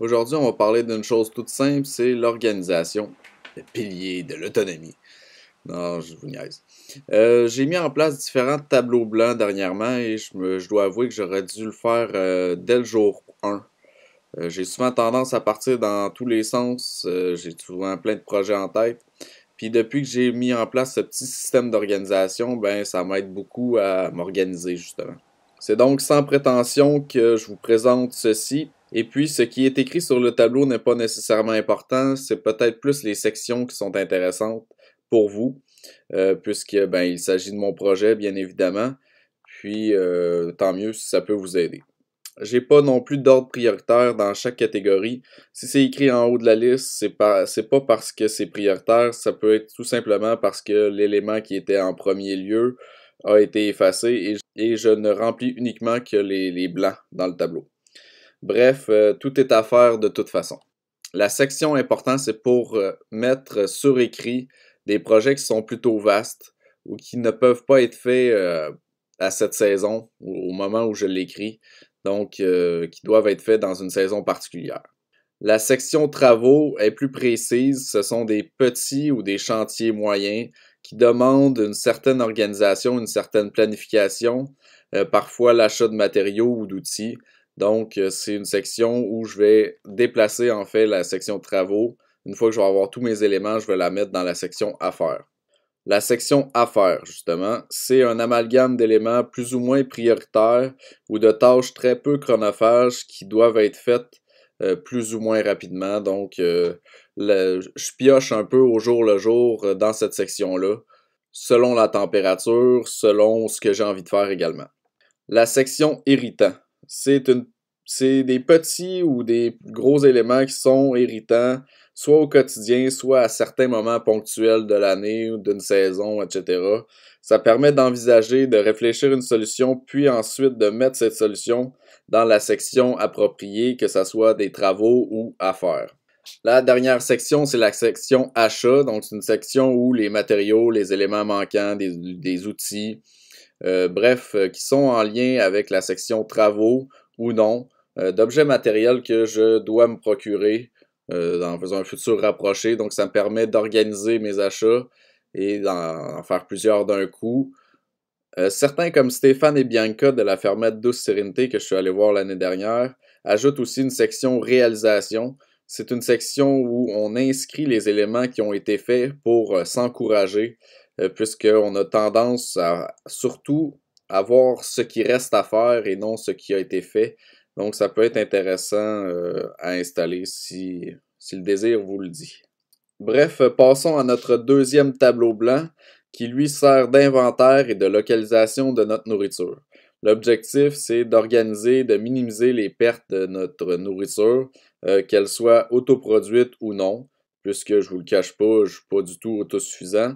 Aujourd'hui, on va parler d'une chose toute simple, c'est l'organisation, le pilier de l'autonomie. Non, je vous niaise. J'ai mis en place différents tableaux blancs dernièrement et je dois avouer que j'aurais dû le faire dès le jour 1. J'ai souvent tendance à partir dans tous les sens, j'ai souvent plein de projets en tête. Puis depuis que j'ai mis en place ce petit système d'organisation, ben ça m'aide beaucoup à m'organiser justement. C'est donc sans prétention que je vous présente ceci. Et puis, ce qui est écrit sur le tableau n'est pas nécessairement important, c'est peut-être plus les sections qui sont intéressantes pour vous, puisque ben il s'agit de mon projet, bien évidemment. Puis, tant mieux si ça peut vous aider. J'ai pas non plus d'ordre prioritaire dans chaque catégorie. Si c'est écrit en haut de la liste, c'est pas parce que c'est prioritaire, ça peut être tout simplement parce que l'élément qui était en premier lieu a été effacé et je ne remplis uniquement que les blancs dans le tableau. Bref, tout est à faire de toute façon. La section importante, c'est pour mettre sur écrit des projets qui sont plutôt vastes ou qui ne peuvent pas être faits à cette saison, au moment où je l'écris, donc qui doivent être faits dans une saison particulière. La section travaux est plus précise, ce sont des petits ou des chantiers moyens qui demandent une certaine organisation, une certaine planification, parfois l'achat de matériaux ou d'outils. Donc, c'est une section où je vais déplacer en fait la section travaux. Une fois que je vais avoir tous mes éléments, je vais la mettre dans la section affaires. La section affaires, justement, c'est un amalgame d'éléments plus ou moins prioritaires ou de tâches très peu chronophages qui doivent être faites plus ou moins rapidement. Donc, je pioche un peu au jour le jour dans cette section-là, selon la température, selon ce que j'ai envie de faire également. La section irritant, c'est des petits ou des gros éléments qui sont irritants, soit au quotidien, soit à certains moments ponctuels de l'année ou d'une saison, etc. Ça permet d'envisager, de réfléchir une solution, puis ensuite de mettre cette solution dans la section appropriée, que ce soit des travaux ou affaires. La dernière section, c'est la section achat, donc c'est une section où les matériaux, les éléments manquants, des outils, bref, qui sont en lien avec la section travaux ou non, d'objets matériels que je dois me procurer dans un futur rapproché. Donc, ça me permet d'organiser mes achats et d'en faire plusieurs d'un coup. Certains comme Stéphane et Bianca de la fermette Douce Sérénité que je suis allé voir l'année dernière ajoutent aussi une section réalisation. C'est une section où on inscrit les éléments qui ont été faits pour s'encourager, puisqu'on a tendance à surtout à voir ce qui reste à faire et non ce qui a été fait. Donc ça peut être intéressant à installer si le désir vous le dit. Bref, passons à notre deuxième tableau blanc qui lui sert d'inventaire et de localisation de notre nourriture. L'objectif, c'est d'organiser, de minimiser les pertes de notre nourriture, qu'elle soit autoproduite ou non, puisque je vous le cache pas, je suis pas du tout autosuffisant.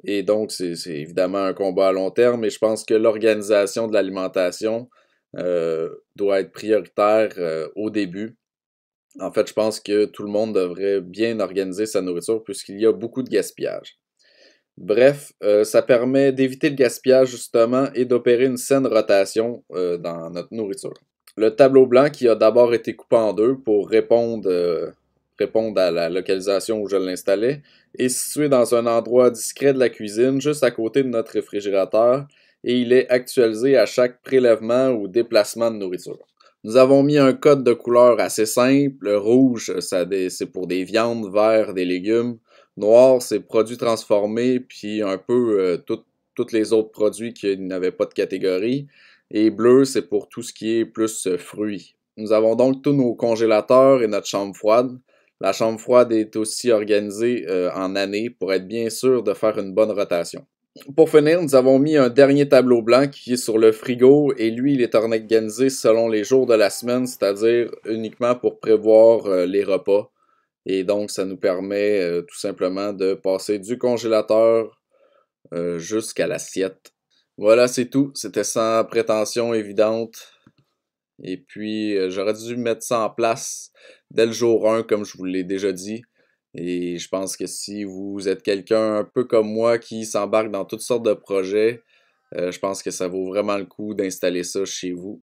Et donc, c'est évidemment un combat à long terme, et je pense que l'organisation de l'alimentation doit être prioritaire au début. En fait, je pense que tout le monde devrait bien organiser sa nourriture puisqu'il y a beaucoup de gaspillage. Bref, ça permet d'éviter le gaspillage justement et d'opérer une saine rotation dans notre nourriture. Le tableau blanc qui a d'abord été coupé en deux pour répondre à la localisation où je l'installais est situé dans un endroit discret de la cuisine, juste à côté de notre réfrigérateur, et il est actualisé à chaque prélèvement ou déplacement de nourriture. Nous avons mis un code de couleur assez simple. Le rouge, c'est pour des viandes, vert, des légumes. Noir, c'est produits transformés, puis un peu tous les autres produits qui n'avaient pas de catégorie. Et bleu, c'est pour tout ce qui est plus fruits. Nous avons donc tous nos congélateurs et notre chambre froide. La chambre froide est aussi organisée en année pour être bien sûr de faire une bonne rotation. Pour finir, nous avons mis un dernier tableau blanc qui est sur le frigo et lui, il est organisé selon les jours de la semaine, c'est-à-dire uniquement pour prévoir les repas. Et donc, ça nous permet tout simplement de passer du congélateur jusqu'à l'assiette. Voilà, c'est tout. C'était sans prétention évidente. Et puis, j'aurais dû mettre ça en place dès le jour 1, comme je vous l'ai déjà dit. Et je pense que si vous êtes quelqu'un un peu comme moi qui s'embarque dans toutes sortes de projets, je pense que ça vaut vraiment le coup d'installer ça chez vous.